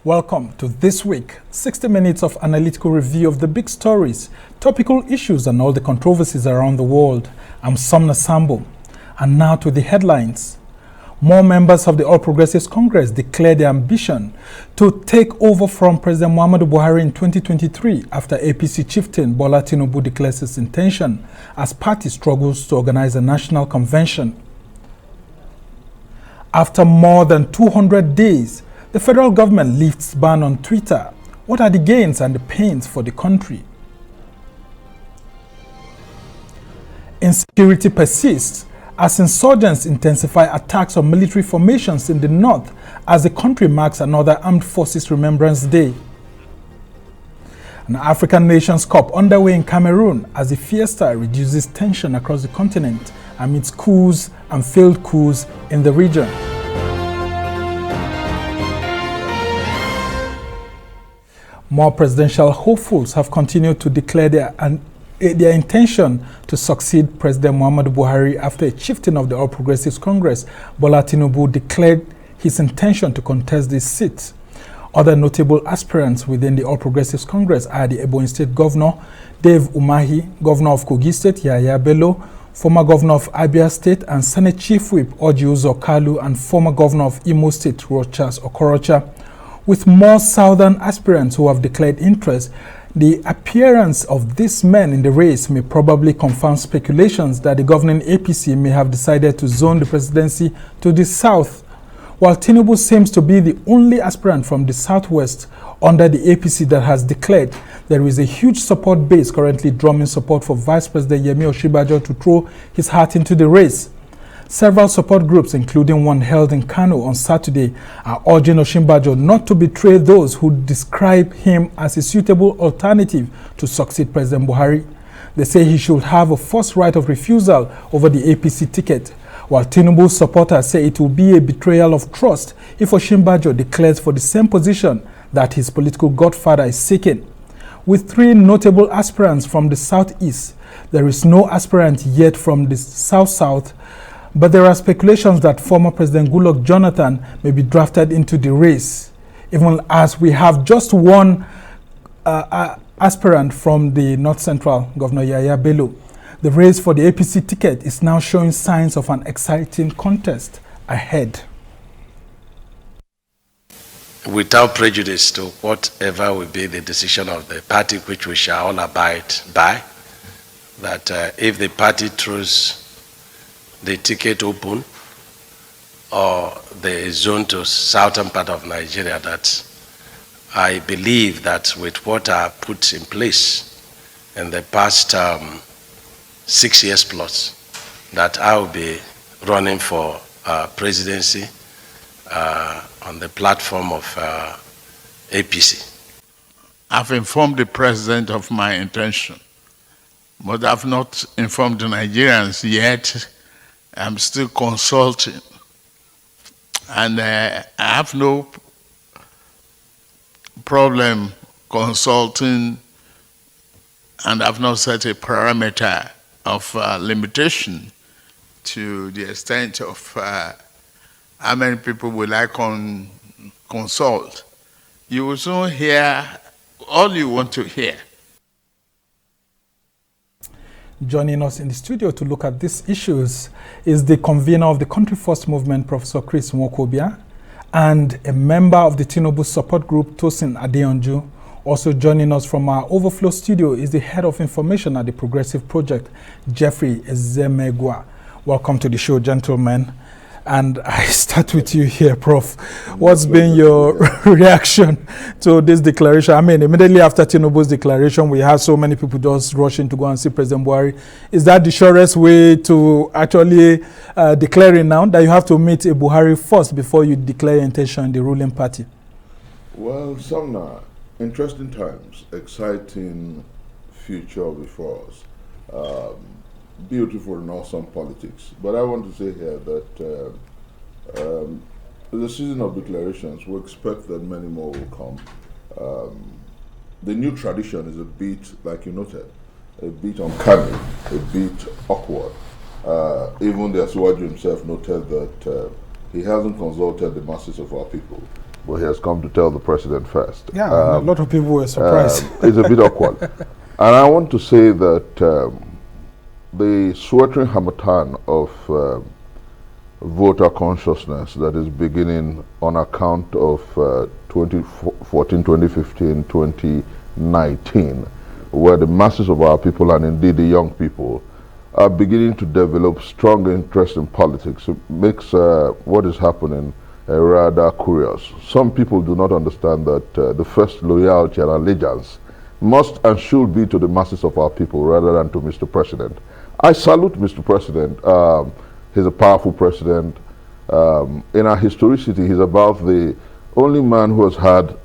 Welcome to This Week, 60 minutes of analytical review of the big stories, topical issues and all the controversies around the world. I'm Sumner Sambo. And now to the headlines. More members of the All Progressives Congress declared their ambition to take over from President Muhammadu Buhari in 2023 after APC chieftain Bola Tinubu declares his intention as party struggles to organize a national convention. After more than 200 days, the federal government lifts ban on Twitter. What are the gains and the pains for the country? Insecurity persists as insurgents intensify attacks on military formations in the north as the country marks another Armed Forces Remembrance Day. An African Nations Cup underway in Cameroon as the fiesta reduces tension across the continent amidst coups and failed coups in the region. More presidential hopefuls have continued to declare their intention to succeed President Muhammadu Buhari after a chieftain of the All Progressives Congress, Bola Tinubu, declared his intention to contest this seat. Other notable aspirants within the All Progressives Congress are the Ebonyi State Governor, Dave Umahi, Governor of Kogi State, Yahaya Bello, former Governor of Abia State and Senate Chief Whip, Orji Uzor Kalu, and former Governor of Imo State, Rochas Okorocha. With more southern aspirants who have declared interest, the appearance of these men in the race may probably confirm speculations that the governing APC may have decided to zone the presidency to the south. While Tinubu seems to be the only aspirant from the southwest under the APC that has declared, there is a huge support base currently drumming support for Vice President YEMI Osinbajo to throw his hat into the race. Several support groups, including one held in Kano on Saturday, are urging Osinbajo not to betray those who describe him as a suitable alternative to succeed President Buhari. They say he should have a first right of refusal over the APC ticket, while Tinubu's supporters say it will be a betrayal of trust if Osinbajo declares for the same position that his political godfather is seeking. With three notable aspirants from the southeast, there is no aspirant yet from the south-south, but there are speculations that former President Goodluck Jonathan may be drafted into the race, even as we have just one aspirant from the North Central, Governor Yahaya Bello. The race for the APC ticket is now showing signs of an exciting contest ahead. Without prejudice to whatever will be the decision of the party, which we shall all abide by, that if the party throws the ticket open or the zone to southern part of Nigeria, that I believe that with what are put in place in the past 6 years plus, that I will be running for presidency on the platform of APC. I've informed the president of my intention, but I've not informed the Nigerians yet. I'm still consulting, and I have no problem consulting, and I've not set a parameter of limitation to the extent of how many people will I consult. You will soon hear all you want to hear. Joining us in the studio to look at these issues is the convener of the Country First Movement, Professor Chris Nwokobia, and a member of the Tinubu support group, Tosin Adeyanju. Also joining us from our Overflow studio is the head of information at the Progressive Project, Jeffrey Ezemegwa. Welcome to the show, gentlemen. And I start with you here, Prof. What's been your reaction to this declaration? I mean, immediately after Tinubu's declaration, we have so many people just rushing to go and see President Buhari. Is that the surest way to actually declaring now that you have to meet a Buhari first before you declare your intention in the ruling party? Well, Sumner, interesting times, exciting future before us. Beautiful and awesome politics. But I want to say here that the season of declarations, we expect that many more will come. The new tradition is a bit, like you noted, a bit uncanny, a bit awkward. Even the Asuwaju himself noted that he hasn't consulted the masses of our people. Well, he has come to tell the president first. Yeah, a lot of people were surprised. It's a bit awkward. And I want to say that the sweltering harmattan of voter consciousness that is beginning on account of 2014, 2015, 2019, where the masses of our people and indeed the young people are beginning to develop strong interest in politics. It makes what is happening rather curious. Some people do not understand that the first loyalty and allegiance must and should be to the masses of our people rather than to Mr. President. I salute Mr. President. He's a powerful president. In our historicity, he's about the only man who has had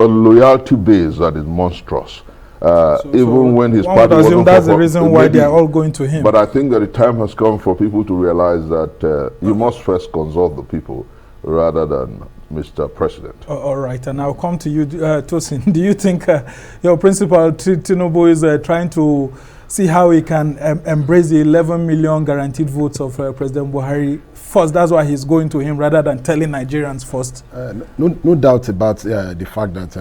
a loyalty base that is monstrous. Even when his party wasn't, that's the reason why they are all going to him. But I think that the time has come for people to realize that you must first consult the people rather than Mr. President. All right, and I'll come to you, Tosin. Do you think your principal, Tinubu, is trying to see how he can embrace the 11 million guaranteed votes of President Buhari first? That's why he's going to him rather than telling Nigerians first. No doubt about the fact that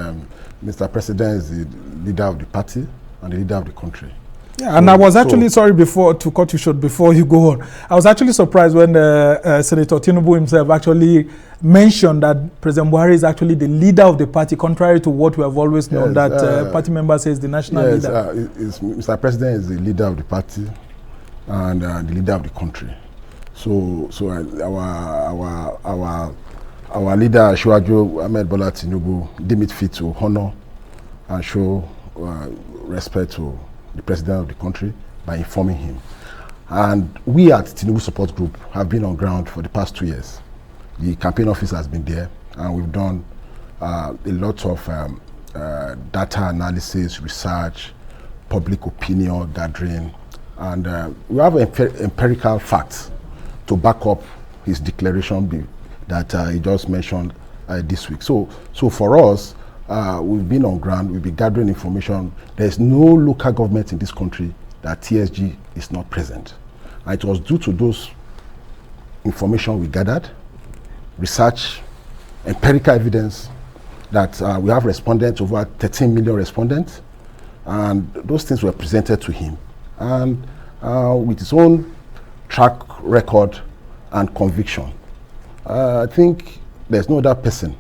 Mr. President is the leader of the party and the leader of the country. Yeah, and I was actually, sorry to cut you short before you go on, I was actually surprised when Senator Tinubu himself actually mentioned that President Buhari is actually the leader of the party, contrary to what we have always known, that party member says the national leader. Mr. President is the leader of the party and the leader of the country. So our leader, Shuaju Ahmed Bola Tinubu, deemed it fit to honor and show respect to the president of the country by informing him. And we at Tinubu Support Group have been on ground for the past 2 years. The campaign office has been there, and we've done a lot of data analysis, research, public opinion gathering, and we have empirical facts to back up his declaration that he just mentioned this week. So for us, we've been on ground, we've been gathering information. There's no local government in this country that TSG is not present. And it was due to those information we gathered, research, empirical evidence, that we have respondents, over 13 million respondents, and those things were presented to him. And with his own track record and conviction, I think there's no other person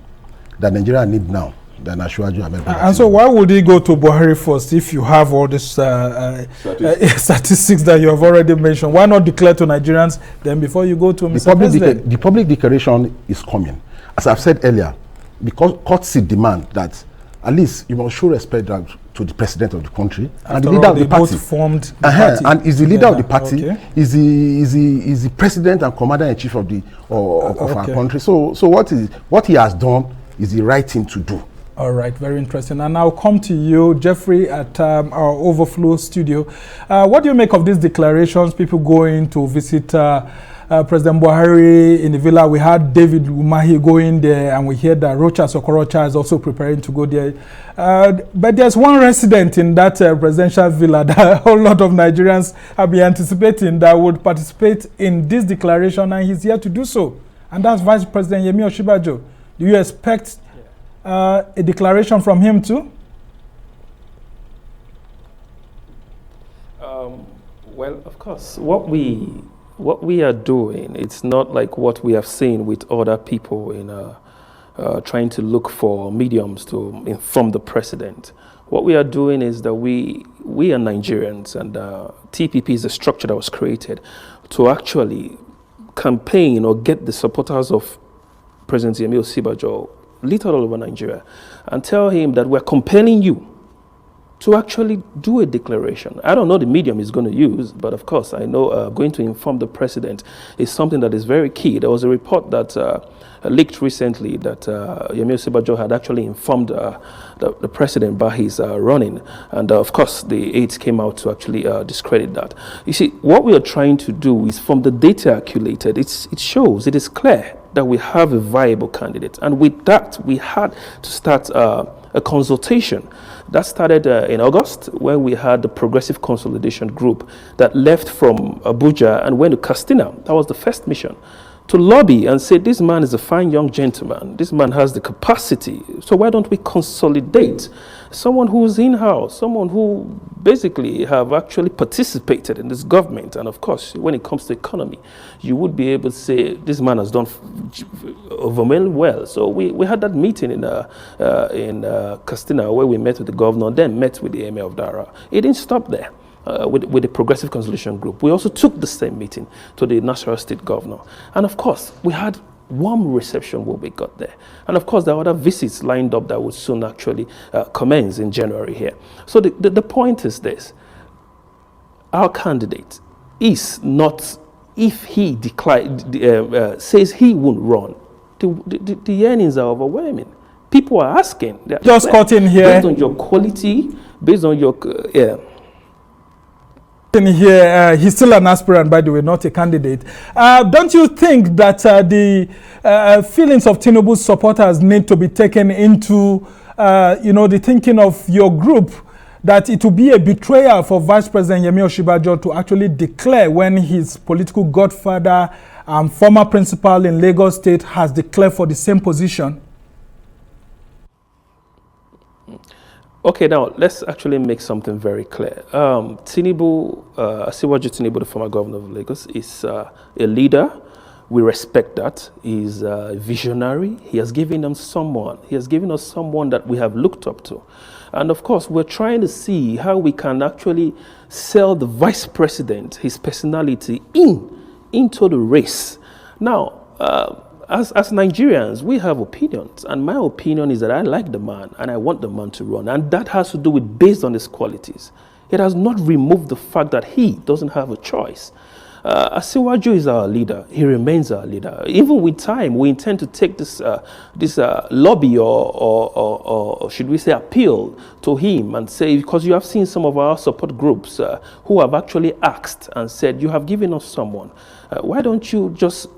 that Nigeria needs now than Ashwaju Ahmed. And so why would he go to Buhari first if you have all these statistics that you have already mentioned? Why not declare to Nigerians then before you go to Mr. President? The public declaration is coming. As I've said earlier, because courtesy demand that at least you must show respect to the president of the country and the leader of the party. Both formed the party. And is the leader of the party, is the president and commander-in-chief of our country. So what he has done is the right thing to do. All right, very interesting. And I'll come to you, Jeffrey, at our Overflow studio. What do you make of these declarations, people going to visit President Buhari in the villa? We had David Umahi going there, and we hear that Rocha Sokorocha is also preparing to go there. But there's one resident in that presidential villa that a whole lot of Nigerians have been anticipating that would participate in this declaration, and he's here to do so. And that's Vice President YEMI Osinbajo. Do you expect a declaration from him too? Well, of course, what we are doing, it's not like what we have seen with other people in trying to look for mediums to inform the president. What we are doing is that we are Nigerians, and TPP is a structure that was created to actually campaign or get the supporters of President YEMI Osinbajo littered all over Nigeria and tell him that we're compelling you to actually do a declaration. I don't know the medium he's going to use, but of course I know going to inform the president is something that is very key. There was a report that leaked recently that YEMI Osinbajo had actually informed the president by his running, and of course the aides came out to actually discredit that. You see, what we are trying to do is, from the data accumulated, it shows, it is clear that we have a viable candidate. And with that, we had to start a consultation. That started in August, when we had the Progressive Consolidation Group that left from Abuja and went to Castina. That was the first mission, to lobby and say, this man is a fine young gentleman. This man has the capacity. So why don't we consolidate someone who's in-house, someone who basically have actually participated in this government. And of course, when it comes to economy, you would be able to say, this man has done overwhelmingly well. So we had that meeting in Castina, where we met with the governor, then met with the Emir of Dara. It didn't stop there. With the Progressive Consolidation Group. We also took the same meeting to the National State Governor. And of course, we had warm reception when we got there. And of course, there are other visits lined up that would soon actually commence in January here. So the point is this. Our candidate is not, if he says he won't run, the earnings are overwhelming. People are asking. Just cut in here. Based on your quality, based on your... In here, he's still an aspirant, by the way, not a candidate. Don't you think that the feelings of Tinubu's supporters need to be taken into, the thinking of your group, that it will be a betrayal for Vice President YEMI Osinbajo to actually declare when his political godfather and former principal in Lagos State has declared for the same position? Okay, now let's actually make something very clear. Tinubu, Asiwaju Tinubu, the former governor of Lagos, is a leader. We respect that. He's a visionary. He has given us someone that we have looked up to. And of course, we're trying to see how we can actually sell the vice president, his personality, into the race. Now, as Nigerians, we have opinions, and my opinion is that I like the man and I want the man to run, and that has to do with based on his qualities. It has not removed the fact that he doesn't have a choice. Asiwaju is our leader. He remains our leader. Even with time, we intend to take this lobby or should we say appeal to him and say, because you have seen some of our support groups who have actually asked and said, you have given us someone. Why don't you just,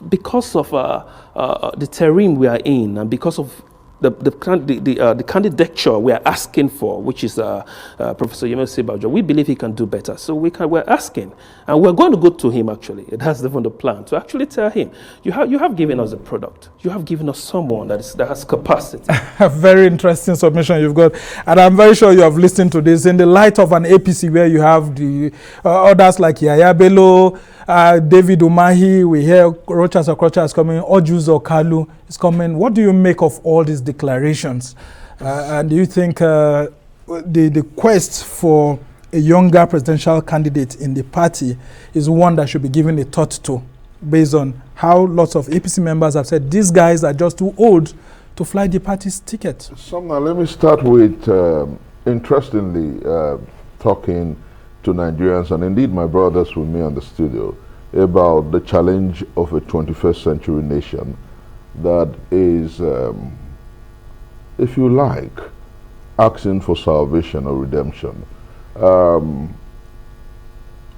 because of the terrain we are in, and because of the candidature we are asking for, which is Professor YEMI Osinbajo, we believe he can do better. So we're asking, and we're going to go to him actually. It has even the plan to actually tell him, you have given us a product. You have given us someone that has capacity. A very interesting submission you've got, and I'm very sure you have listened to this in the light of an APC where you have the others like Yaya Bello, David Umahi. We hear Rochas Okrocha is coming, Orji Uzor Kalu is coming. What do you make of all these declarations? And do you think the quest for a younger presidential candidate in the party is one that should be given a thought to, based on how lots of APC members have said these guys are just too old to fly the party's ticket? Sumner, let me start with, interestingly, talking to Nigerians, and indeed my brothers with me on the studio, about the challenge of a 21st century nation that is, if you like, asking for salvation or redemption.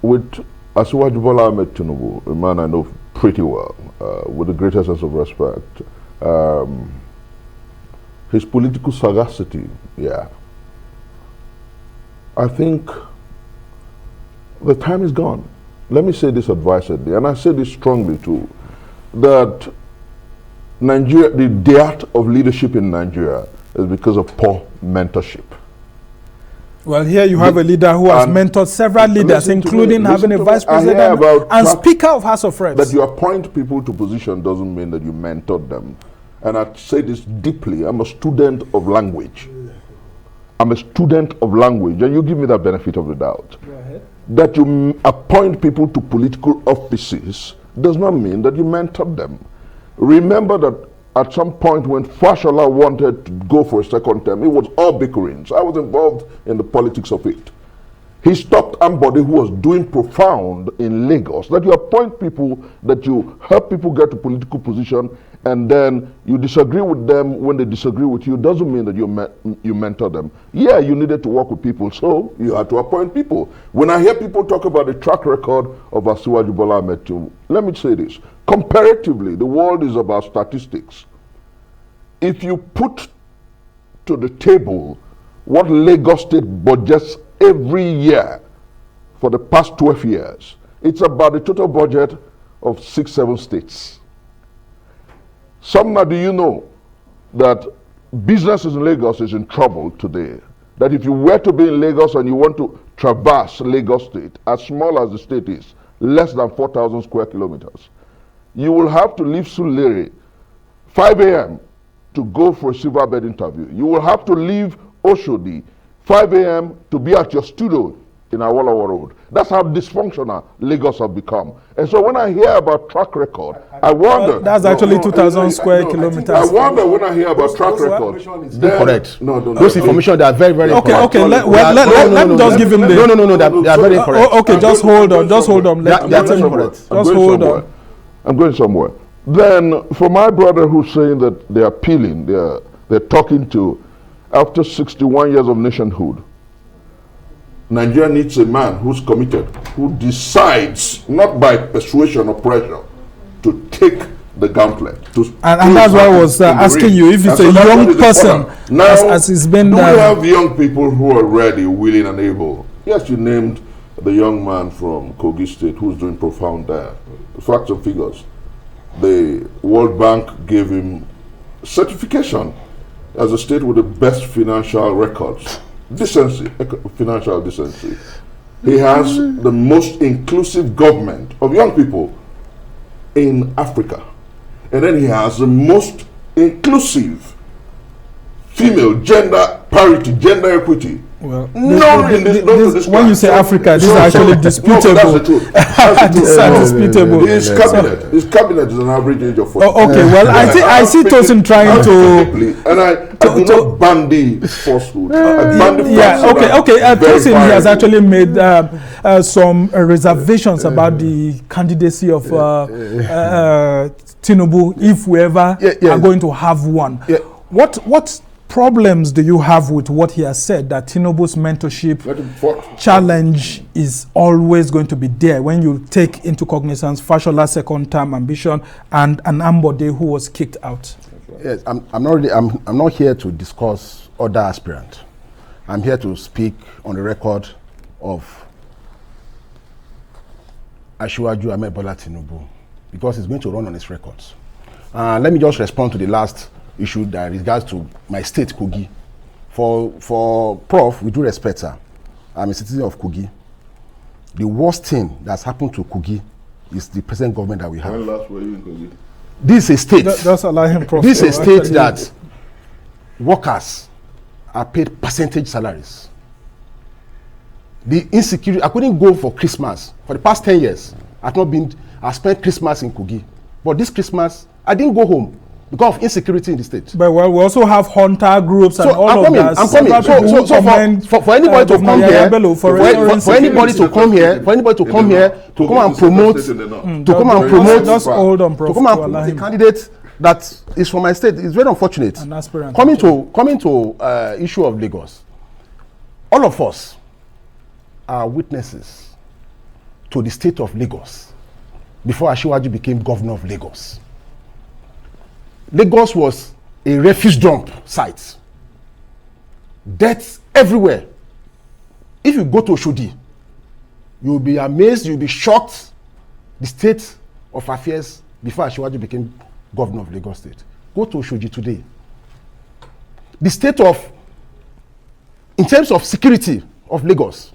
With Asiwaju Bola Tinubu, a man I know pretty well, with the greatest sense of respect, his political sagacity, I think the time is gone. Let me say this advisedly, and I say this strongly too, that Nigeria, the dearth of leadership in Nigeria is because of poor mentorship. Well, here you have a leader who has mentored several leaders, including having a vice president and speaker of House of Reps. That you appoint people to position doesn't mean that you mentored them. And I say this deeply. I'm a student of language. I'm a student of language, and you give me that benefit of the doubt. Go ahead. That you appoint people to political offices does not mean that you mentored them. Remember that at some point when Fashola wanted to go for a second term, it was all bickerings. I was involved in the politics of it. He stopped Ambode, who was doing profound in Lagos. That you appoint people, that you help people get to political position, and then you disagree with them when they disagree with you, doesn't mean that you mentor them. Yeah, you needed to work with people, so you had to appoint people. When I hear people talk about the track record of Asiwaju Bola Tinubu, let me say this. comparatively, the world is about statistics. If you put to the table what Lagos State budgets every year for the past 12 years, it's about the total budget of 6-7 states. Sumner, do you know that businesses in Lagos is in trouble today? That if you were to be in Lagos and you want to traverse Lagos State, as small as the state is, less than 4,000 square kilometers, you will have to leave Sulere 5 a.m. to go for a silverbed interview. You will have to leave Oshodi 5 a.m. to be at your studio in Awolowo Road. That's how dysfunctional Lagos have become. And so when I hear about track record, I wonder. Well, that's actually 2,000 square kilometers. I wonder when I hear about track record. Correct. No. Those information, they are very, very correct. Okay. Let me just give him the. No. They are very correct. Okay, just hold on. Just hold on. Let him correct. Just hold on. I'm going somewhere. Then, for my brother who's saying that they are appealing, they're talking to, after 61 years of nationhood, Nigeria needs a man who's committed, who decides, not by persuasion or pressure, to take the gauntlet. And that's why I was asking you if it's a young person, now, as it's been. Do we have young people who are ready, willing, and able? Yes, you named the young man from Kogi State who's doing profound there. Facts and figures. The World Bank gave him certification as a state with the best financial records. Decency, financial decency. He has the most inclusive government of young people in Africa. And then he has the most inclusive female gender parity, gender equity. Well, when you say Africa, this is actually disputable. That's the truth. That's disputable. His cabinet is an average age of 40. Okay, well, I see Tosin trying to. And I do not bandy falsehood. Tosin, he has actually made some reservations about the candidacy of Tinubu, if we ever are going to have one. What problems do you have with what he has said, that Tinubu's mentorship challenge is always going to be there when you take into cognizance Fashola's second term ambition and an Ambode who was kicked out? Yes, I'm not here to discuss other aspirants. I'm here to speak on the record of Asiwaju Ahmed Bola Tinubu, because he's going to run on his records. Let me just respond to the last issue that regards to my state, Kogi. For Prof, with due respect, sir, I'm a citizen of Kogi. The worst thing that's happened to Kogi is the present government that we have. When last were you in Kogi? This is a state. Just allow him, Prof. This is a state that workers are paid percentage salaries. The insecurity, I couldn't go for Christmas. For the past 10 years, I spent Christmas in Kogi. But this Christmas, I didn't go home because of insecurity in the state. But well, we also have hunter groups and all of that. I'm coming. So for anybody to come here, for anybody to come here, to come and promote, just hold on, Prof. To come and promote a candidate that is from my state is very unfortunate. An aspirant. Coming to issue of Lagos, all of us are witnesses to the state of Lagos before Asiwaju became governor of Lagos. Lagos was a refuse dump site. Deaths everywhere. If you go to Oshodi, you'll be amazed, you'll be shocked, the state of affairs before Asiwaju became governor of Lagos State. Go to Oshodi today. The state of, in terms of security of Lagos,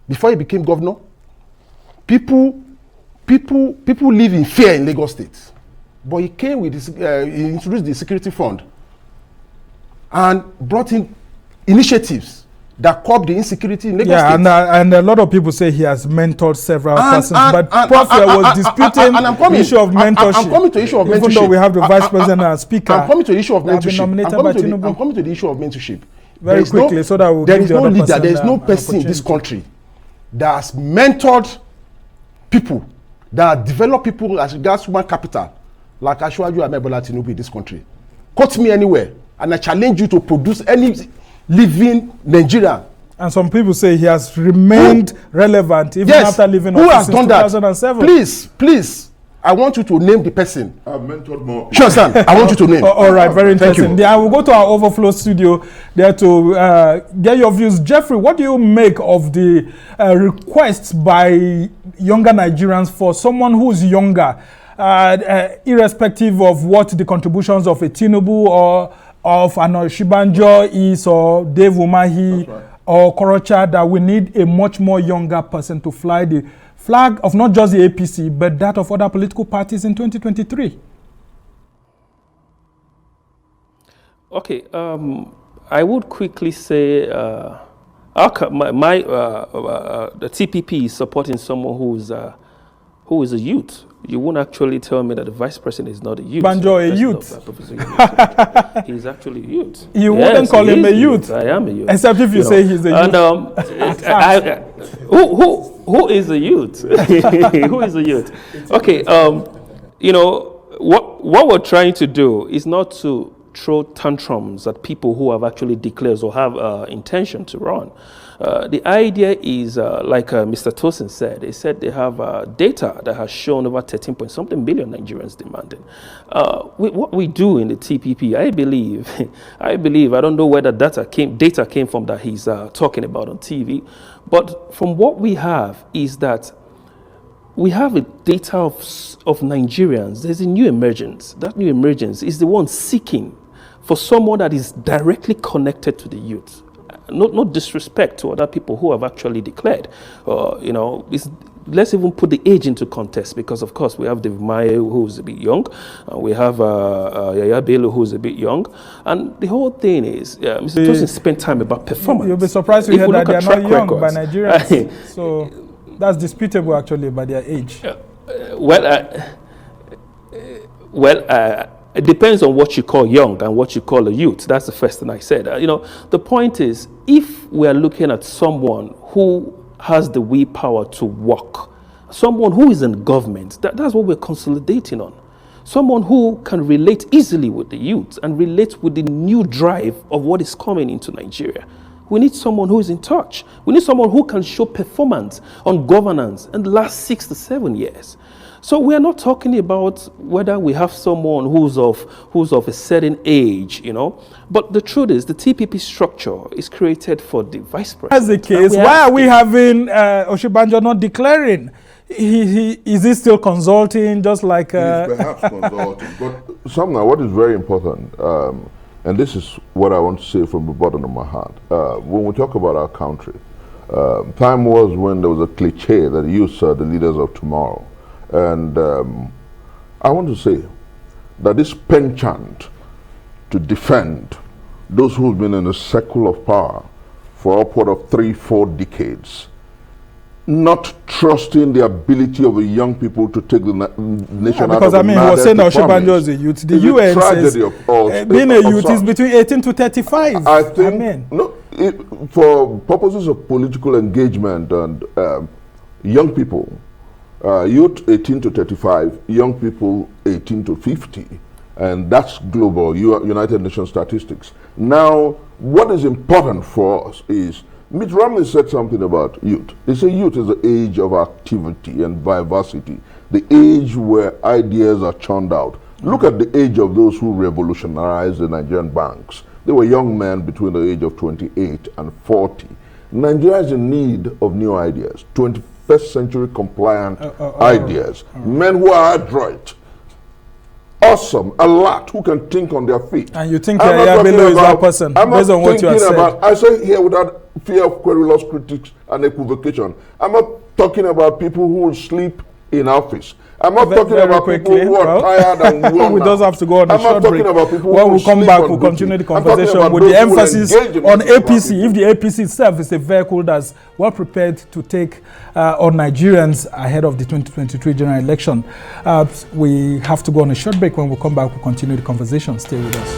before he became governor, people live in fear in Lagos State. But he came with this, he introduced the security fund and brought in initiatives that curb the insecurity in Lagos State. And a lot of people say he has mentored several persons, but Prof was disputing the issue of mentorship. I'm coming to the issue of mentorship. Even though we have the vice president and speaker. I'm coming to the issue of mentorship. I'm coming to the issue of mentorship. Very quickly, so that we'll there is no leader, there is no person in this country that has mentored people, that develop people as regards human capital, like Asiwaju Ahmed Bola Tinubu in this country. Quote me anywhere, and I challenge you to produce any living Nigerian. And some people say he has remained relevant even after leaving office since 2007. Please, I want you to name the person. I've mentored more. Sure, Stan. I want you to name. All right, very interesting. Thank you. I will go to our overflow studio there to get your views. Jeffrey, what do you make of the requests by younger Nigerians for someone who's younger, irrespective of what the contributions of a Tinubu or of an Osinbajo is, or Dave Umahi, right, or Korocha, that we need a much more younger person to fly the flag of not just the APC, but that of other political parties in 2023? Okay, I would quickly say the TPP is supporting someone who is a youth. You won't actually tell me that the vice president is not a youth. Banjo, a youth. He's actually a youth. You wouldn't call him a youth. I am a youth. Except if you say he's a youth. And who is a youth? Who is a youth? Okay, you know, what we're trying to do is not to throw tantrums at people who have actually declared or have intention to run. The idea is, like Mr. Tosin said, they said they have data that has shown over 13-point-something billion Nigerians demanding. What we do in the TPP, I believe, I don't know where the data came from that he's talking about on TV, but from what we have is that we have a data of Nigerians. There's a new emergence. That new emergence is the one seeking for someone that is directly connected to the youth. No disrespect to other people who have actually declared. You know, let's even put the age into context, because of course we have the Umahi who's a bit young, we have Yaya Bello who's a bit young, and the whole thing is Mr. Tosin spent time about performance. You'll be surprised to hear that they are not young by Nigerians. So that's disputable actually by their age. It depends on what you call young and what you call a youth. That's the first thing I said. You know, the point is, if we are looking at someone who has the willpower to work, someone who is in government, that's what we're consolidating on. Someone who can relate easily with the youth and relate with the new drive of what is coming into Nigeria. We need someone who is in touch. We need someone who can show performance on governance in the last 6 to 7 years. So we are not talking about whether we have someone who's of a certain age, you know. But the truth is, the TPP structure is created for the vice president. That's the case. Why are we having Osinbajo not declaring? Is he still consulting, just like... He's perhaps consulting. But Sumner, what is very important, and this is what I want to say from the bottom of my heart, when we talk about our country, time was when there was a cliche that youth are the leaders of tomorrow. And I want to say that this penchant to defend those who've been in a circle of power for upward of 3-4 decades, not trusting the ability of the young people to take the nation out of the because I mean, he was saying Osinbajo is a youth. The UN says being a youth is between 18 to 35. I think, for purposes of political engagement and young people, youth 18 to 35, young people 18 to 50, and that's global, United Nations statistics. Now, what is important for us is, Mitt Romney said something about youth. He said youth is the age of activity and vivacity, the age where ideas are churned out. Look at the age of those who revolutionized the Nigerian banks. They were young men between the age of 28 and 40. Nigeria is in need of new ideas, 21st century compliant ideas, men who are adroit, awesome, alert, who can think on their feet. And you think Yaya Bello is that person, based on what you have said? I say here without fear of querulous critics and equivocation, I'm not talking about people who will sleep in office. I'm not talking about people who are tired and worn we just have to go on a short break. When we come back, we'll continue the conversation with the emphasis on APC. If the APC itself is a vehicle that's well prepared to take on Nigerians ahead of the 2023 general election. We have to go on a short break. When we come back, we'll continue the conversation. Stay with us.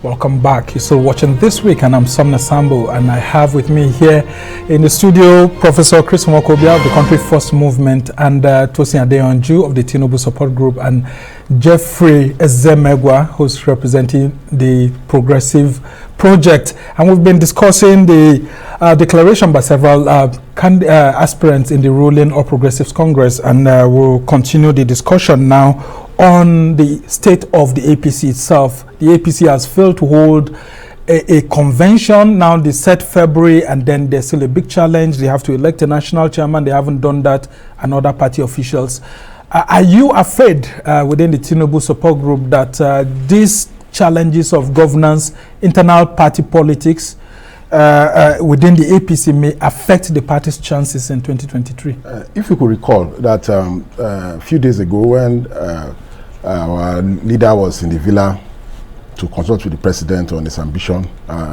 Welcome back. You're still watching This Week, and I'm Somna Sambo, and I have with me here in the studio Professor Chris Mwokobia of the Country First Movement, and Tosin Adeyanju of the Tinubu Support Group, and Jeffrey Ezemegwa, who's representing the Progressive Project. And we've been discussing the declaration by several aspirants in the ruling or Progressives Congress, and we'll continue the discussion now on the state of the APC itself. The APC has failed to hold a convention. Now they set February, and then there's still a big challenge. They have to elect a national chairman. They haven't done that, and other party officials. Are you afraid within the Tinubu support group that these challenges of governance, internal party politics within the APC may affect the party's chances in 2023? If you could recall that a few days ago when our leader was in the villa to consult with the president on his ambition,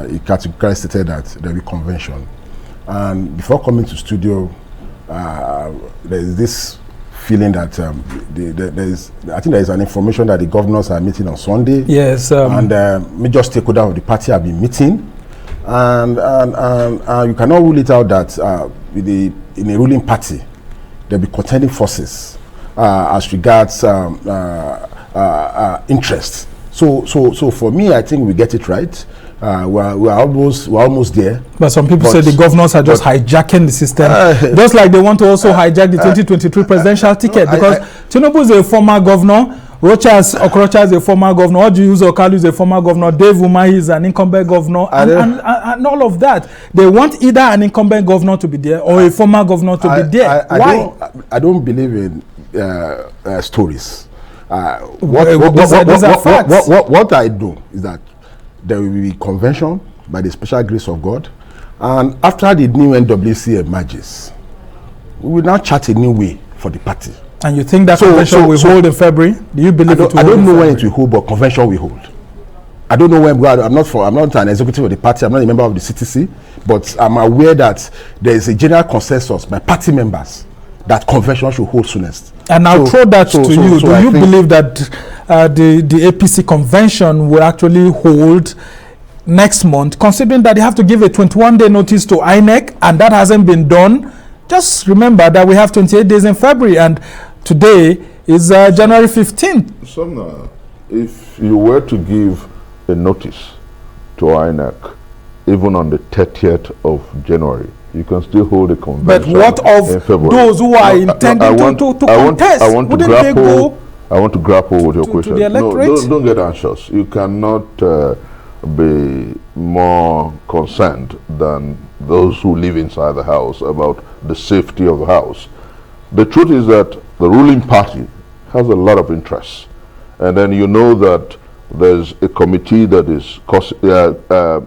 he categorically stated that there will be convention. And before coming to studio, there is this feeling that I think there is an information that the governors are meeting on Sunday. Yes. And major stakeholders of the party have been meeting. And you cannot rule it out that in a ruling party, there will be contending forces as regards interest. So for me, I think we get it right. We're almost there. But some people say the governors are just hijacking the system, just like they want to also hijack the 2023 presidential ticket, because Tinubu is a former governor, Okorocha is a former governor, Orji Uzor Kalu is a former governor, Dave Umahi is an incumbent governor, and all of that. They want either an incumbent governor to be there or a former governor to be there. Why? I don't believe in stories. What I do is that there will be convention by the special grace of God, and after the new NWC emerges, we will now chart a new way for the party. And you think that convention will hold in February? Do you believe it will? I don't know when it will hold, but convention will hold. I don't know when. I'm not an executive of the party. I'm not a member of the CTC, but I'm aware that there is a general consensus by party members that convention should hold soonest. And I'll throw that to you. Do you believe that the APC convention will actually hold next month, considering that they have to give a 21-day notice to INEC, and that hasn't been done? Just remember that we have 28 days in February, and today is January 15th. Somna, if you were to give a notice to INEC, even on the 30th of January, you can still hold a convention. But what of those who are intending to contest? I want to grapple with your question. To the electorate? No, don't get anxious. You cannot be more concerned than those who live inside the house about the safety of the house. The truth is that the ruling party has a lot of interests, and then you know that there's a committee that is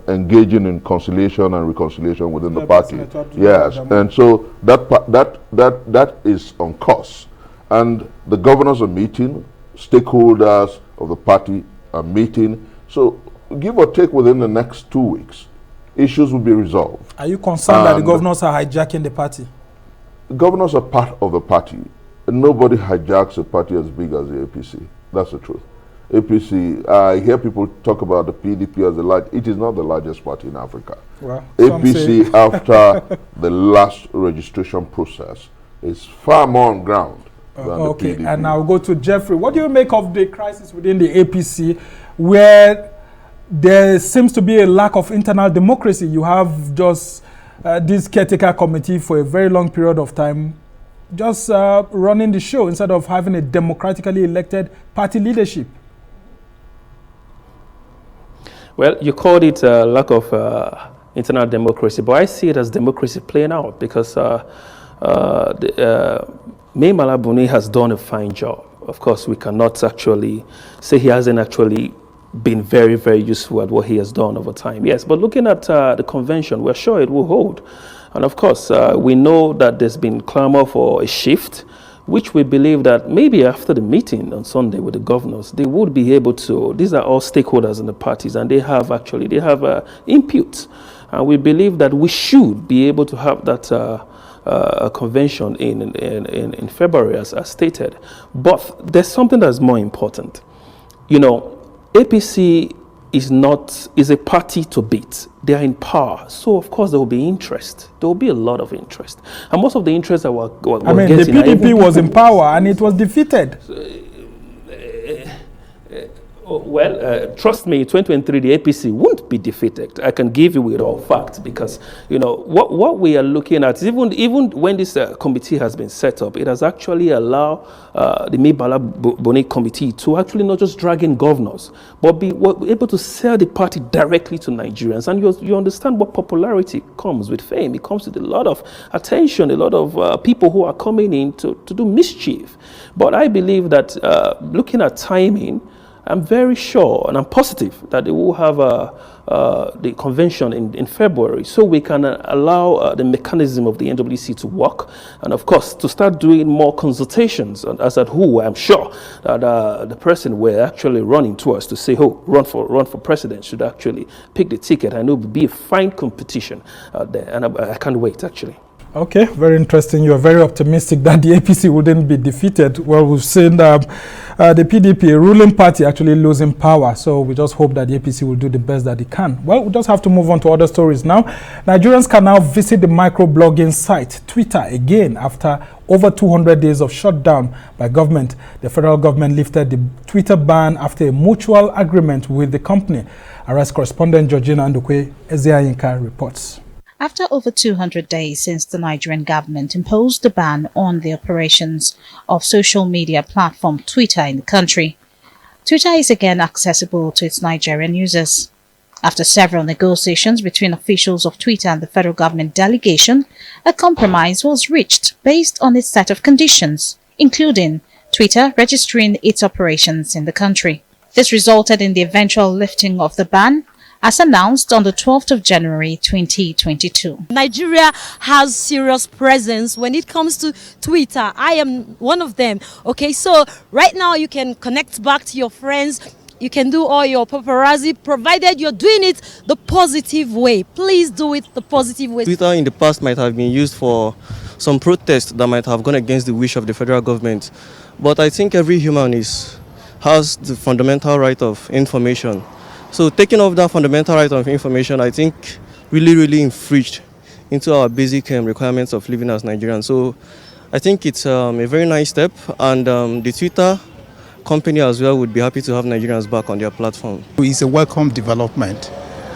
engaging in conciliation and reconciliation within the party. Yes, and so that is on course, and the governors are meeting, stakeholders of the party are meeting. So give or take within the next 2 weeks, issues will be resolved. Are you concerned that the governors are hijacking the party? Governors are part of the party. Nobody hijacks a party as big as the APC. That's the truth. APC, I hear people talk about the PDP as it is not the largest party in Africa. Well, APC, after the last registration process, is far more on ground than the PDP. And I'll go to Jeffrey. What do you make of the crisis within the APC, where there seems to be a lack of internal democracy? You have just this caretaker committee for a very long period of time, just running the show instead of having a democratically elected party leadership. Well, you called it a lack of internal democracy, but I see it as democracy playing out, because Mai Mala Buni has done a fine job. Of course, we cannot actually say he hasn't actually been very, very useful at what he has done over time. Yes, but looking at the convention, we're sure it will hold. And of course, we know that there's been clamor for a shift, which we believe that maybe after the meeting on Sunday with the governors, they would be able to. These are all stakeholders in the parties, and they have input. And we believe that we should be able to have that convention in February, as stated. But there's something that's more important. You know, APC is a party to beat. They are in power, so of course there will be interest. There will be a lot of interest, and most of the interest that we're getting. The PDP was in power and it was defeated. Trust me, in 2023 the APC won't be defeated. I can give you with all facts, because what we are looking at is even when this committee has been set up, it has actually allowed the Mibala Boni committee to actually not just drag in governors, but be able to sell the party directly to Nigerians. And you understand what popularity comes with fame. It comes with a lot of attention, a lot of people who are coming in to do mischief. But I believe that looking at timing, I'm very sure and I'm positive that they will have the convention in February, so we can allow the mechanism of the NWC to work, and of course to start doing more consultations as at who I'm sure that the person we're actually running towards to say, oh, run for president should actually pick the ticket. I know it will be a fine competition out there, and I can't wait actually. Okay, very interesting. You are very optimistic that the APC wouldn't be defeated. Well, we've seen the PDP, a ruling party, actually losing power. So we just hope that the APC will do the best that it can. Well, we just have to move on to other stories now. Nigerians can now visit the microblogging site Twitter again after over 200 days of shutdown by government. The federal government lifted the Twitter ban after a mutual agreement with the company. Arrest correspondent Georgina Ndukwe Ezeayinka reports. After over 200 days since the Nigerian government imposed the ban on the operations of social media platform Twitter in the country, Twitter is again accessible to its Nigerian users. After several negotiations between officials of Twitter and the federal government delegation, a compromise was reached based on a set of conditions, including Twitter registering its operations in the country. This resulted in the eventual lifting of the ban, as announced on the 12th of January 2022. Nigeria has serious presence when it comes to Twitter. I am one of them. Okay, so right now you can connect back to your friends. You can do all your paparazzi, provided you're doing it the positive way. Please do it the positive way. Twitter in the past might have been used for some protest that might have gone against the wish of the federal government. But I think every human has the fundamental right of information. So taking off that fundamental right of information, I think really infringed into our basic requirements of living as Nigerians. So I think it's a very nice step, and the Twitter company as well would be happy to have Nigerians back on their platform. It's a welcome development,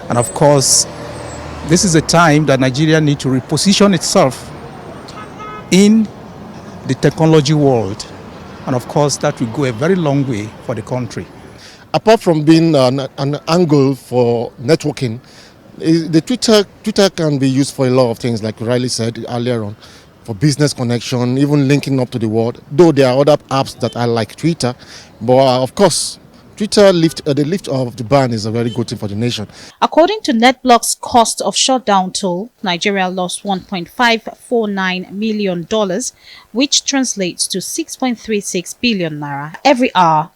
and of course this is a time that Nigeria needs to reposition itself in the technology world, and of course that will go a very long way for the country. Apart from being an angle for networking, the Twitter can be used for a lot of things, like Riley said earlier on, for business connection, even linking up to the world. Though there are other apps that I like Twitter, but of course, the lift of the ban is a very good thing for the nation. According to NetBlock's cost of shutdown tool, Nigeria lost $1.549 million, which translates to 6.36 billion naira every hour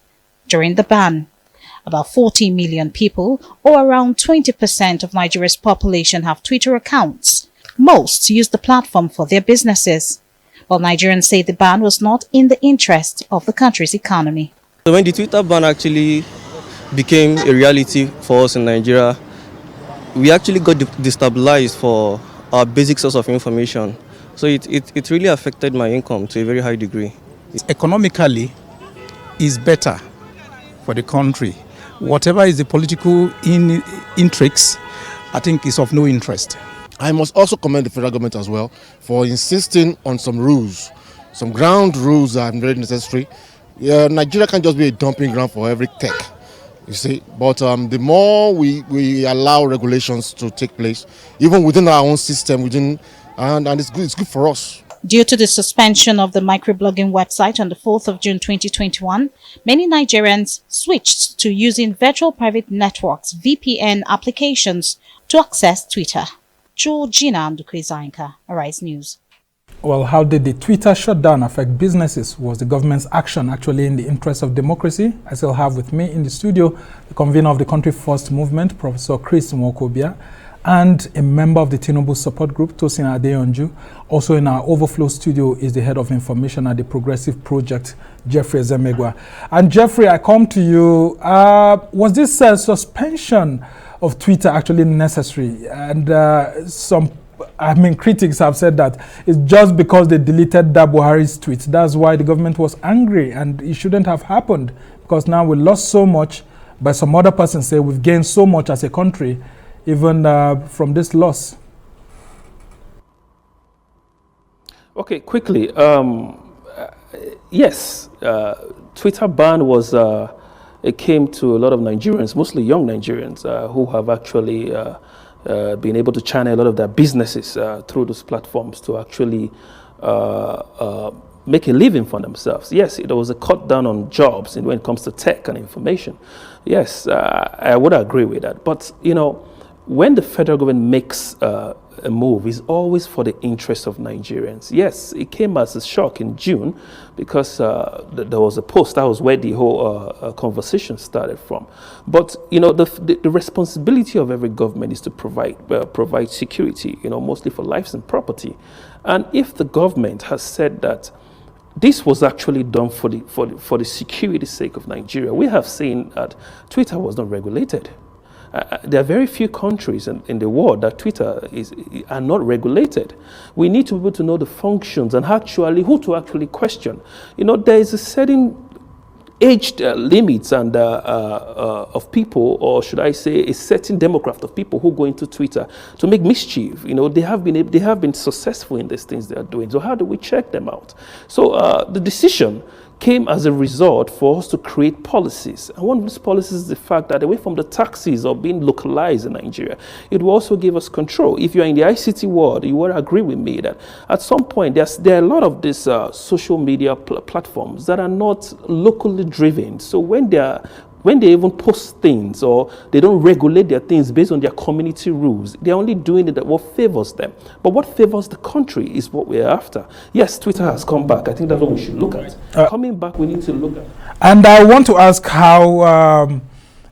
during the ban. About 40 million people, or around 20% of Nigeria's population, have Twitter accounts. Most use the platform for their businesses. But Nigerians say the ban was not in the interest of the country's economy. So when the Twitter ban actually became a reality for us in Nigeria, we actually got destabilized for our basic source of information. So it really affected my income to a very high degree. Economically, it's better for the country. Whatever is the political intrigues, I think is of no interest. I must also commend the federal government as well for insisting on some rules. Some ground rules are very necessary. Nigeria can't just be a dumping ground for every tech, you see. But the more we allow regulations to take place, even within our own system, and it's good for us. Due to the suspension of the microblogging website on the 4th of June 2021, many Nigerians switched to using virtual private networks, VPN applications, to access Twitter. Georgina Ndukwe Ezeayinka, Arise News. Well, how did the Twitter shutdown affect businesses? Was the government's action actually in the interest of democracy? I still have with me in the studio the convener of the Country First Movement, Professor Chris Mwokobia, and a member of the Tinubu support group, Tosin Adeyonju. Also in our overflow studio is the head of information at the Progressive Project, Jeffrey Ezemegwa. And Jeffrey, I come to you. Was this suspension of Twitter actually necessary? And critics have said that it's just because they deleted Buhari's tweet. That's why the government was angry, and it shouldn't have happened, because now we lost so much, but some other persons say we've gained so much as a country, even from this loss. Okay, quickly. Yes, Twitter ban was, it came to a lot of Nigerians, mostly young Nigerians, who have actually been able to channel a lot of their businesses through those platforms to actually make a living for themselves. Yes, it was a cut down on jobs when it comes to tech and information. Yes, I would agree with that. But, you know, when the federal government makes a move, it's always for the interest of Nigerians. Yes, it came as a shock in June because there was a post. That was where the whole conversation started from. But, you know, the responsibility of every government is to provide security, you know, mostly for lives and property. And if the government has said that this was actually done for the security sake of Nigeria, we have seen that Twitter was not regulated. There are very few countries in the world that Twitter are not regulated. We need to be able to know the functions and actually who to actually question. You know, there is a certain age limits and of people, or should I say, a certain demographic of people who go into Twitter to make mischief. You know, they have been successful in these things they are doing. So how do we check them out? So the decision came as a result for us to create policies. And one of these policies is the fact that away from the taxes of being localized in Nigeria, it will also give us control. If you're in the ICT world, you will agree with me that at some point there are a lot of these social media platforms that are not locally driven. So when they even post things or they don't regulate their things based on their community rules, they're only doing it that what favors them. But what favors the country is what we're after. Yes, Twitter has come back. I think that's what we should look at. Coming back, we need to look at. And I want to ask how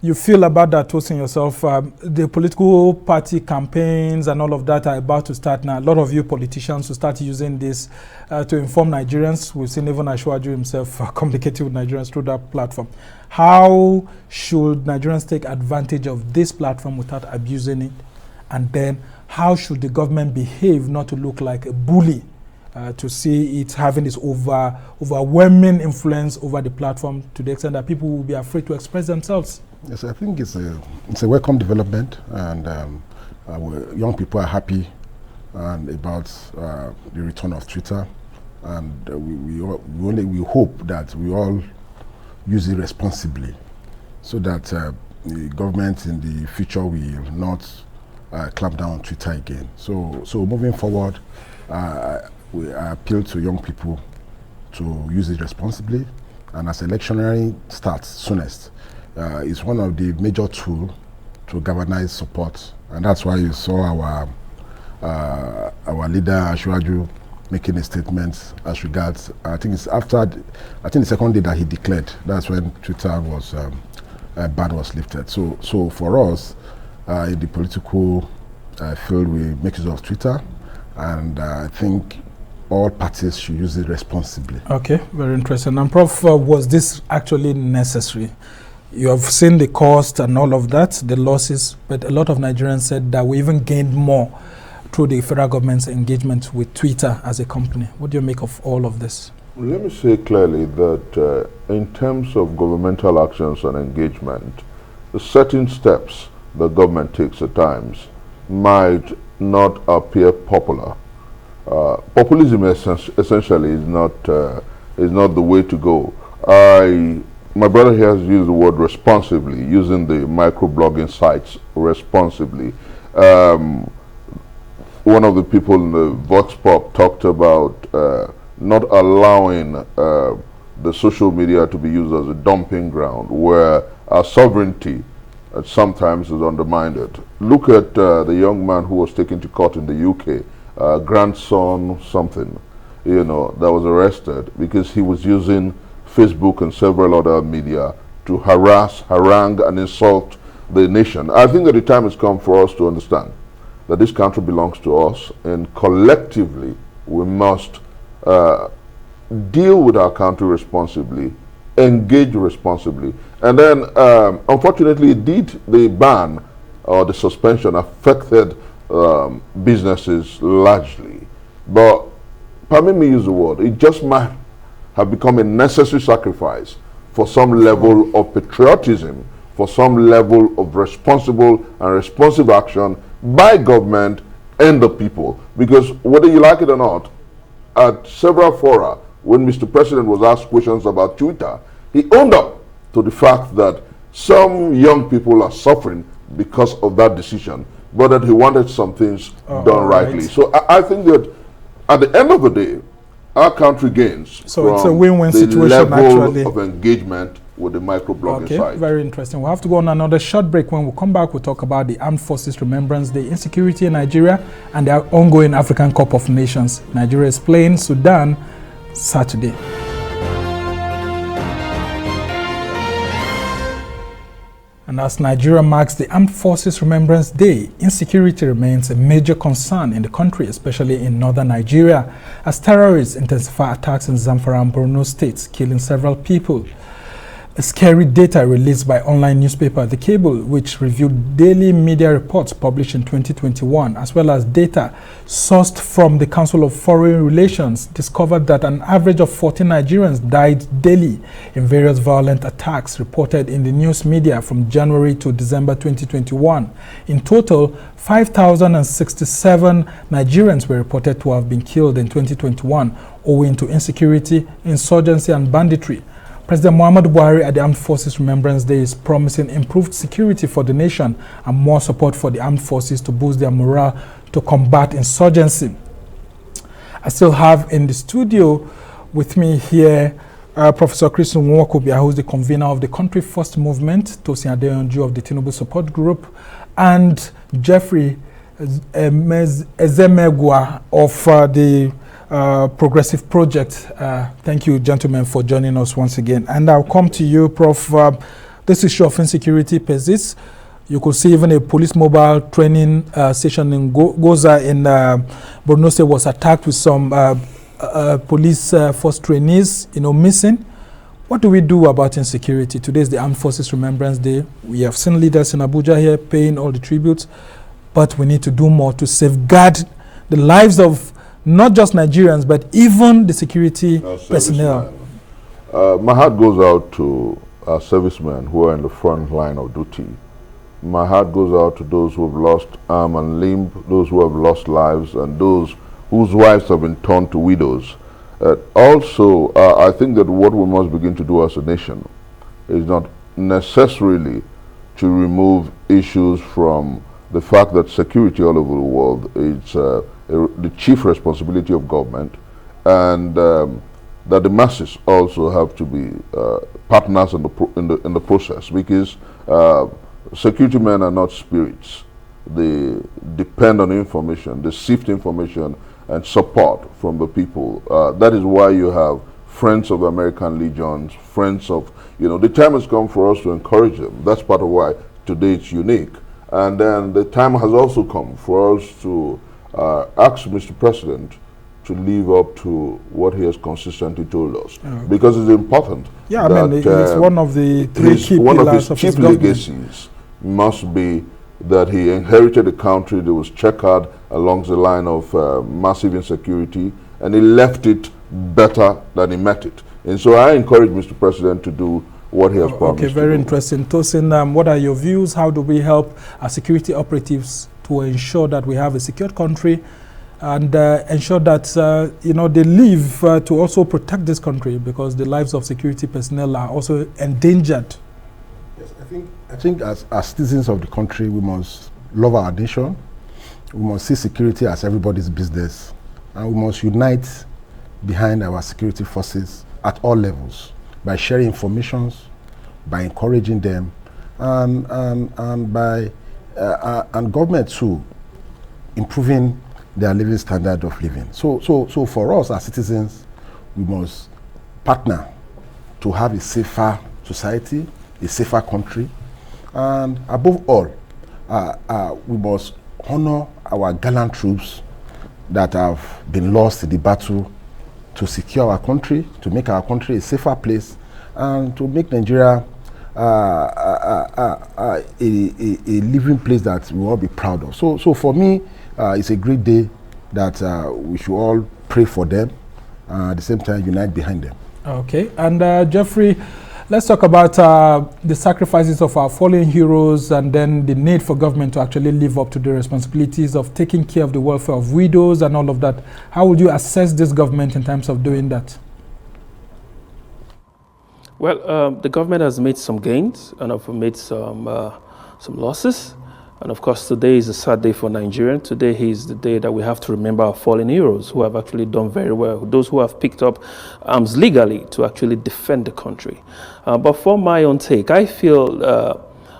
you feel about that, Tosin, yourself. The political party campaigns and all of that are about to start now. A lot of you politicians will start using this to inform Nigerians. We've seen even Ashwaju himself communicating with Nigerians through that platform. How should Nigerians take advantage of this platform without abusing it? And then how should the government behave not to look like a bully, to see it having this overwhelming influence over the platform to the extent that people will be afraid to express themselves? Yes, I think it's a welcome development, and young people are happy about the return of Twitter, and we hope that we all use it responsibly, so that the government in the future will not clamp down on Twitter again. So moving forward, we appeal to young people to use it responsibly, and as electionary starts soonest, it's one of the major tools to galvanize support, and that's why you saw our leader Ashwaju making a statement as regards. I think it's after. I think the second day that he declared. That's when Twitter was ban was lifted. So for us in the political field, we make use of Twitter, and I think all parties should use it responsibly. Okay, very interesting. And Prof, was this actually necessary? You have seen the cost and all of that, the losses, but a lot of Nigerians said that we even gained more through the federal government's engagement with Twitter as a company. What do you make of all of this? Let me say clearly that in terms of governmental actions and engagement, the certain steps the government takes at times might not appear popular. Populism essentially is not the way to go. My brother here has used the word responsibly, using the microblogging sites responsibly. One of the people in the Vox Pop talked about not allowing the social media to be used as a dumping ground where our sovereignty sometimes is undermined. Look at the young man who was taken to court in the UK, grandson something, you know, that was arrested because he was using Facebook and several other media to harass, harangue, and insult the nation. I think that the time has come for us to understand that this country belongs to us, and collectively we must deal with our country responsibly, engage responsibly. And then, unfortunately, the ban or the suspension affected businesses largely. But permit me use the word, it just might have become a necessary sacrifice for some level of patriotism, for some level of responsible and responsive action by government and the people. Because whether you like it or not, at several fora, when Mr. President was asked questions about Twitter, he owned up to the fact that some young people are suffering because of that decision, but that he wanted some things done rightly. So I think that at the end of the day, our country gains so it's a win-win situation, level actually, of engagement with the microblogging side. Very interesting. We'll have to go on another short break. When we come back, we'll talk about the Armed Forces Remembrance Day, insecurity in Nigeria, and the ongoing African Cup of Nations. Nigeria is playing Sudan Saturday. And as Nigeria marks the Armed Forces Remembrance Day, insecurity remains a major concern in the country, especially in northern Nigeria, as terrorists intensify attacks in Zamfara and Borno states, killing several people. A scary data released by online newspaper The Cable, which reviewed daily media reports published in 2021, as well as data sourced from the Council of Foreign Relations, discovered that an average of 14 Nigerians died daily in various violent attacks reported in the news media from January to December 2021. In total, 5,067 Nigerians were reported to have been killed in 2021 owing to insecurity, insurgency, and banditry. President Muhammadu Buhari at the Armed Forces Remembrance Day is promising improved security for the nation and more support for the armed forces to boost their morale to combat insurgency. I still have in the studio with me here Professor Chris Nwokubia, who is the convener of the Country First Movement, Tosin Adeyonju of the Tinubu Support Group, and Jeffrey Ezemegwa of the Progressive Project. Thank you, gentlemen, for joining us once again. And I'll come to you, Prof. This issue of insecurity persists. You could see even a police mobile training station in Goza in Borno State was attacked with some police force trainees, missing. What do we do about insecurity? Today is the Armed Forces Remembrance Day. We have seen leaders in Abuja here paying all the tributes, but we need to do more to safeguard the lives of not just Nigerians, but even the security personnel. My heart goes out to our servicemen who are in the front line of duty. My heart goes out to those who have lost arm and limb, those who have lost lives, and those whose wives have been turned to widows. Also, I think that what we must begin to do as a nation is not necessarily to remove issues from the fact that security all over the world is the chief responsibility of government, and that the masses also have to be partners in the process, because security men are not spirits. They depend on information, they sift information and support from the people. That is why you have friends of the American Legions, friends of, the time has come for us to encourage them. That's part of why today it's unique. And then the time has also come for us to ask Mr. President to live up to what he has consistently told us, because it's important. Yeah, it's one of the three key pillars of his chief legacies must be that he inherited a country that was checkered along the line of massive insecurity, and he left it better than he met it. And so I encourage Mr. President to do what he has promised. Okay, very interesting. Tosin, what are your views? How do we help our security operatives to ensure that we have a secure country and ensure that they live to also protect this country, because the lives of security personnel are also endangered? Yes, I think as citizens of the country, we must love our nation. We must see security as everybody's business, and we must unite behind our security forces at all levels by sharing information, by encouraging them, and by and government too improving their living standard of living. So for us as citizens, we must partner to have a safer society, a safer country, and above all, we must honor our gallant troops that have been lost in the battle to secure our country, to make our country a safer place, and to make Nigeria a living place that we will all be proud of. So for me, it's a great day that we should all pray for them, at the same time unite behind them. Okay, and Jeffrey, let's talk about the sacrifices of our fallen heroes and then the need for government to actually live up to the responsibilities of taking care of the welfare of widows and all of that. How would you assess this government in terms of doing that? Well, the government has made some gains and have made some losses. And of course, today is a sad day for Nigerians. Today is the day that we have to remember our fallen heroes who have actually done very well, those who have picked up arms legally to actually defend the country. But for my own take, I feel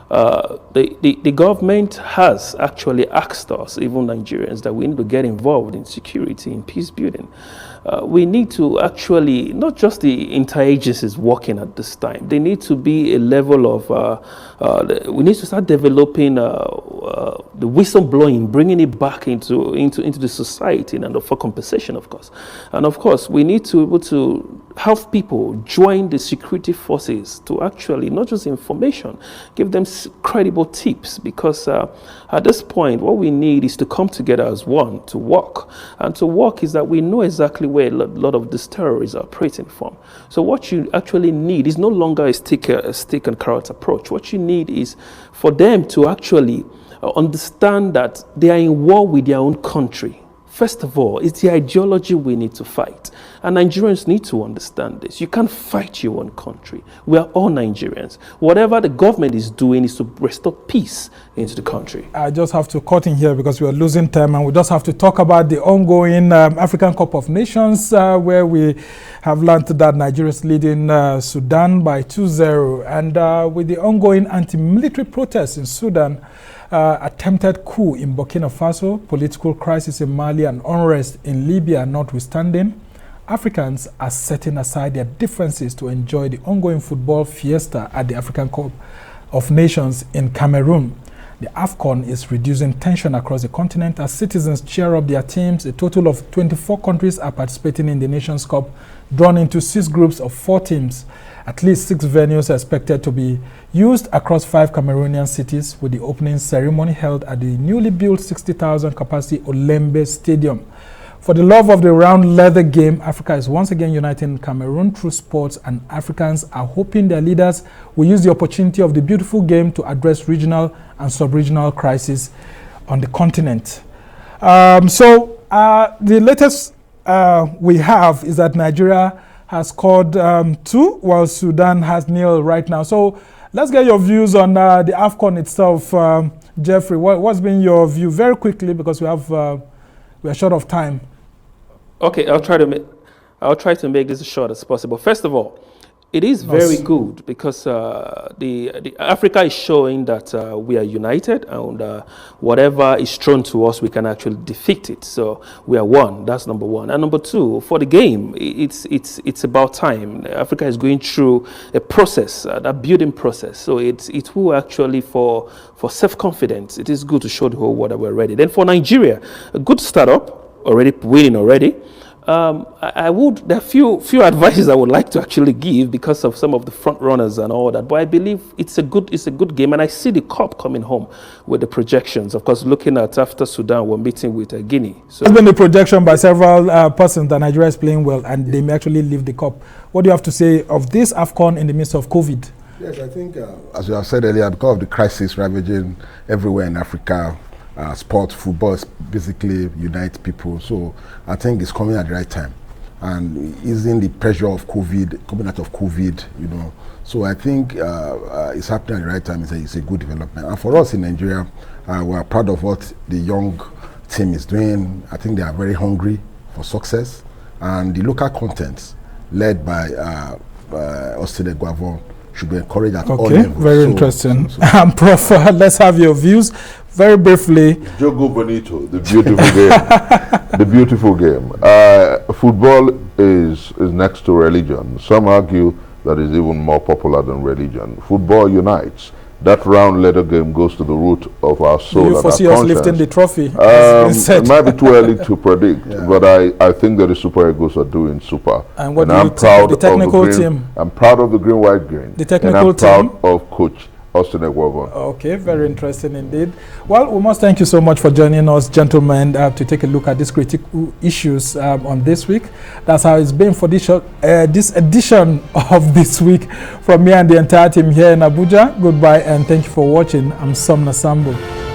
the government has actually asked us, even Nigerians, that we need to get involved in security, in peace building. We need to actually, not just the interagencies working at this time, they need to be a level of, we need to start developing the whistleblowing, bringing it back into the society and for compensation, of course. And of course, we need to be able to have people join the security forces to actually, not just information, give them credible tips, because at this point, what we need is to come together as one, to work. And to work is that we know exactly where a lot of these terrorists are operating from. So what you actually need is no longer a stick and carrot approach. What you need is for them to actually understand that they are in war with their own country. First of all, it's the ideology we need to fight. And Nigerians need to understand this. You can't fight your own country. We are all Nigerians. Whatever the government is doing is to restore peace into the country. I just have to cut in here because we are losing time, and we just have to talk about the ongoing African Cup of Nations, where we have learned that Nigeria is leading Sudan by 2-0. And with the ongoing anti-military protests in Sudan, attempted coup in Burkina Faso, political crisis in Mali, and unrest in Libya notwithstanding, Africans are setting aside their differences to enjoy the ongoing football fiesta at the African Cup of Nations in Cameroon. The AFCON is reducing tension across the continent as citizens cheer up their teams. A total of 24 countries are participating in the Nations Cup, drawn into 6 groups of 4 teams. At least 6 venues are expected to be used across 5 Cameroonian cities, with the opening ceremony held at the newly built 60,000 capacity Olembe Stadium. For the love of the round leather game, Africa is once again uniting Cameroon through sports, and Africans are hoping their leaders will use the opportunity of the beautiful game to address regional and sub-regional crises on the continent. The latest we have is that Nigeria has scored 2, while Sudan has 0 right now. So let's get your views on the AFCON itself. Jeffrey, what's been your view very quickly, because we are short of time. Okay, I'll try to make this as short as possible. First of all, it is very good because the Africa is showing that we are united, and whatever is thrown to us, we can actually defeat it. So we are one. That's number one. And number two, for the game, it's about time. Africa is going through a process, that building process. So it will actually for self-confidence. It is good to show the whole world that we're ready. Then for Nigeria, a good startup. Already winning already. There are few advices I would like to actually give because of some of the front runners and all that. But I believe it's a good game, and I see the cup coming home with the projections. Of course, looking at after Sudan, we're meeting with Guinea. So there's been a projection by several persons that Nigeria is playing well, and they may actually leave the cup. What do you have to say of this AFCON in the midst of COVID? Yes, I think, as you have said earlier, because of the crisis ravaging everywhere in Africa, sport, football basically unite people. So I think it's coming at the right time, and easing the pressure of COVID, coming out of COVID, So I think it's happening at the right time. It's a good development. And for us in Nigeria, we are proud of what the young team is doing. I think they are very hungry for success, and the local content led by Austin Eguavon should be encouraged at all levels. Very interesting. Prof, let's have your views. Very briefly. Jogo Bonito, the beautiful game. The beautiful game. Football is next to religion. Some argue that it's even more popular than religion. Football unites. that round letter game goes to the root of our soul. Do you foresee us lifting the trophy? It might be too early to predict, but I think that the Super Eagles are doing super. And what do you think of the technical team? I'm proud of the green, white, green. The technical team? And I'm proud of Coach Austin Egwavon. Okay, very interesting indeed. Well, we must thank you so much for joining us, gentlemen, to take a look at these critical issues on this week. That's how it's been for this edition of This Week. From me and the entire team here in Abuja, goodbye and thank you for watching. I'm Somna Sambo.